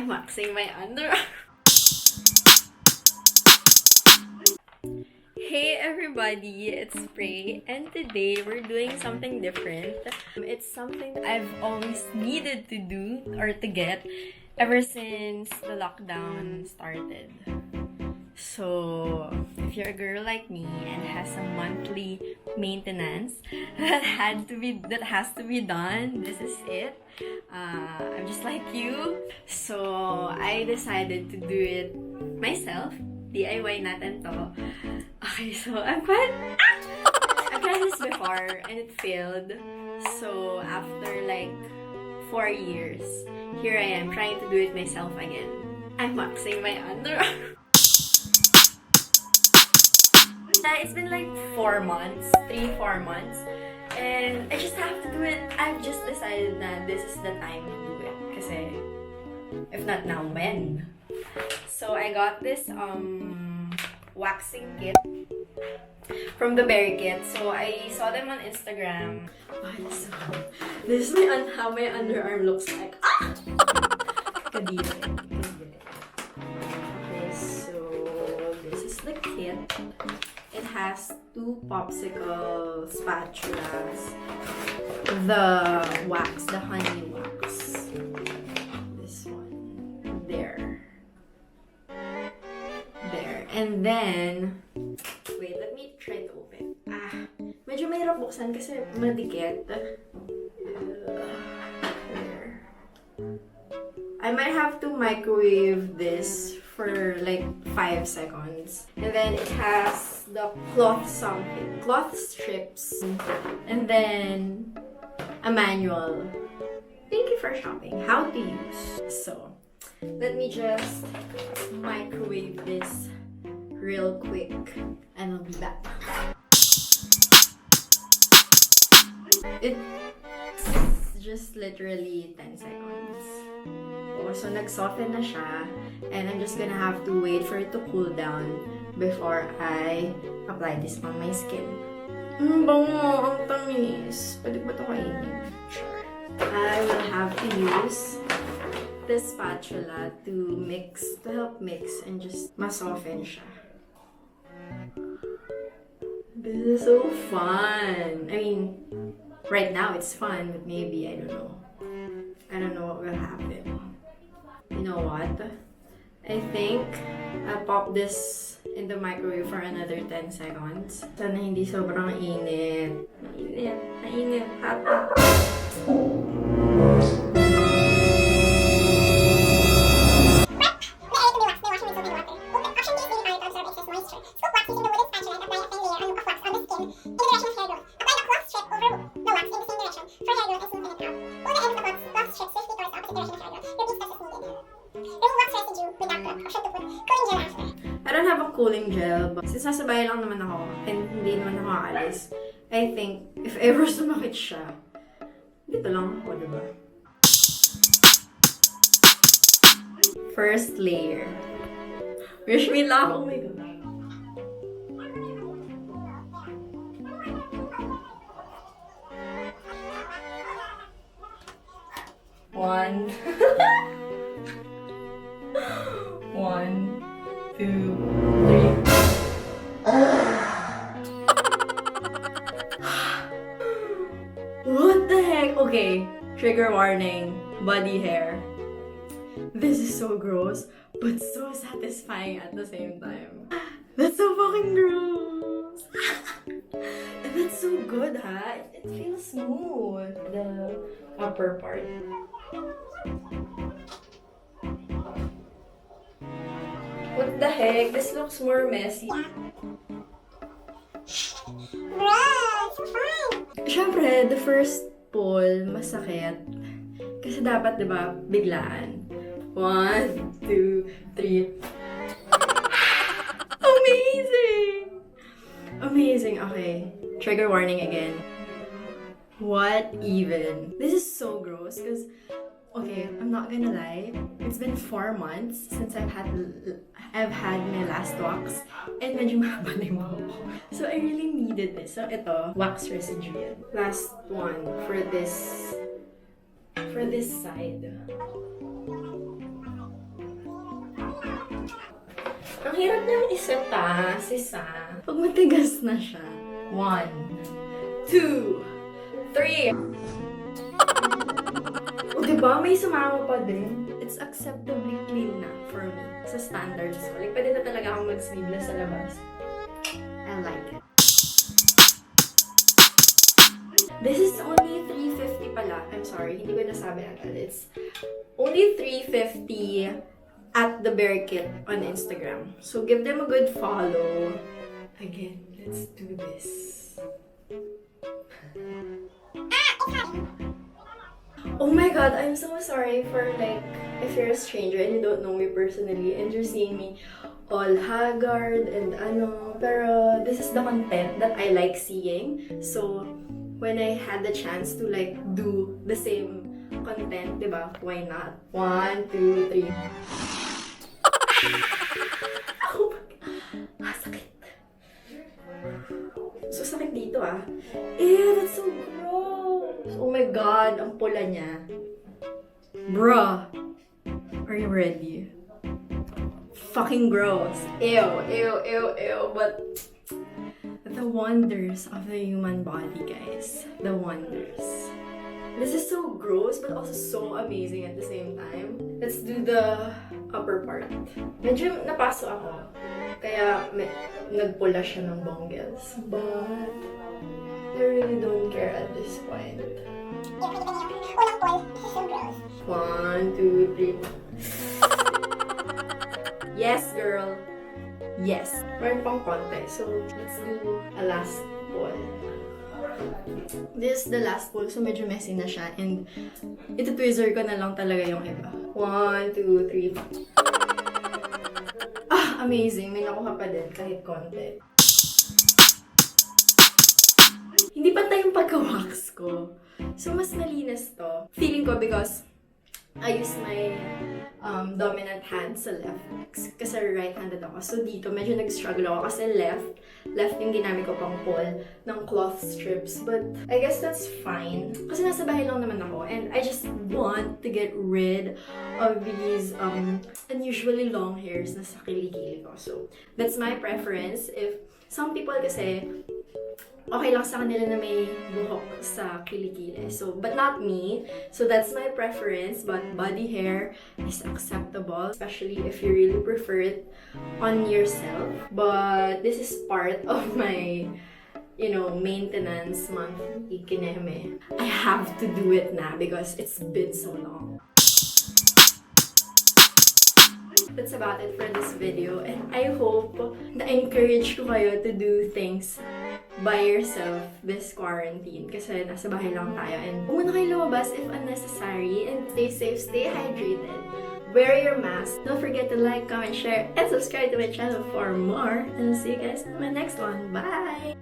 I'm waxing my underarm. Hey everybody, it's Prey, and today we're doing something different. It's something that I've always needed to do or to get ever since the lockdown started. So, if you're a girl like me and has some monthly maintenance that has to be done, this is it. I'm just like you. So, I decided to do it myself. DIY natin to. Okay, so I've tried this before and it failed. So, after like 4 years, here I am trying to do it myself again. I'm waxing my underarm. It's been like 4 months, 3-4 months, and I just have to do it. I've just decided that this is the time to do it. Kasi, if not now, when? So I got this waxing kit from the Berry Kit. So I saw them on Instagram. Okay, so this is how my underarm looks like. Ah! Kadiri. Okay, so this is the kit. It has 2 popsicle spatulas. The wax, the honey wax. This one. There. And then, wait, let me try to open. Medyo mahirap buksan kasi madikit. There. I might have to microwave this for like 5 seconds. And then it has the cloth strips, and then a manual. Thank you for shopping. How to use. So, let me just microwave this real quick and I'll be back. It's just literally 10 seconds. Oh, so nag-soften na siya, and I'm just gonna have to wait for it to cool down before I apply this on my skin. Bango! Ang tamis! Pwede ba ito kainin? Sure. I will have to use this spatula to help mix and just ma-soften siya. This is so fun! I mean, right now it's fun, but maybe, I don't know. I don't know what will happen. You know what? I think I'll pop this in the microwave for another 10 seconds. Sana hindi sobrang init. Mainit. Hot. I don't have a cooling gel, but since nasa bahay lang naman ako and hindi naman ako aalis, I think if ever sumakit siya, dito lang ako, diba? First layer. Wish me luck. Oh my God. One. 1, 2, 3. What the heck? Okay, trigger warning. Body hair. This is so gross, but so satisfying at the same time. That's so fucking gross. And that's so good, huh? It feels smooth. The upper part. What the heck? This looks more messy. Siyempre, the first pull, masakit. Kasi dapat, diba, biglaan. 1, 2, 3. Amazing! Amazing. Okay. Trigger warning again. What even? This is so gross because, okay, I'm not gonna lie. It's been 4 months since I've had my last wax, and medyo mahaba na yung buhok ko. So I really needed this. So ito, wax residue yan. Last one for this side. Ang hirap nang isa. Pag matigas na siya. 1, 2, 3. O diba? May sumama pa din. It's acceptably clean na for me. Sa standards ko. Like, pwede na talaga akong mag-sleeveless sa labas. I like it. This is only $3.50 pala. I'm sorry, hindi ko nasabi agad. It's only $3.50 at the Bear Kit on Instagram. So give them a good follow. Again, let's do this. Oh my god, I'm so sorry for like, if you're a stranger and you don't know me personally and you're seeing me all haggard and ano, pero this is the content that I like seeing. So, when I had the chance to like do the same content, diba? Why not? 1, 2, 3. Oh my, sakit. So, sakit dito ah. Ew, that's so gross. Oh my god, ang pula niya. Bruh. Are you ready? Fucking gross. Ew. But the wonders of the human body, guys. The wonders. This is so gross, but also so amazing at the same time. Let's do the upper part. Medyo napaso ako. Kaya nagpula siya ng bongles. But I really don't care at this point. Unang pull, this is so gross. 1, 2, 3. Yes, girl. Yes. Meron pang konti. So, let's do a last pull. This is the last pull. So, medyo messy na siya. And, ito-tweezer ko na lang talaga yung iba. 1, 2, 3. Ah, amazing. May nakuha pa din kahit konti. Hindi pantay yung pagka-wax ko. So, mas malinis to. Feeling ko because I use my dominant hand sa left kasi right-handed ako. So dito, medyo nag-struggle ako kasi left yung ginamit ko pang pull ng cloth strips. But I guess that's fine. Kasi nasa bahay lang naman ako and I just want to get rid of these unusually long hairs na sa kilikili ko. So that's my preference. If some people kasi okay lang sa kanila na may buhok sa kilikili. So, but not me. So, that's my preference. But body hair is acceptable, especially if you really prefer it on yourself. But this is part of my, you know, maintenance monthly kineme. I have to do it now because it's been so long. That's about it for this video. And I hope na-encourage ko kayo to do things by yourself this quarantine kasi nasa bahay lang tayo and huwag na kayo lumabas if unnecessary and stay safe, stay hydrated, wear your mask, don't forget to like, comment, share, and subscribe to my channel for more and I'll see you guys in my next one. Bye!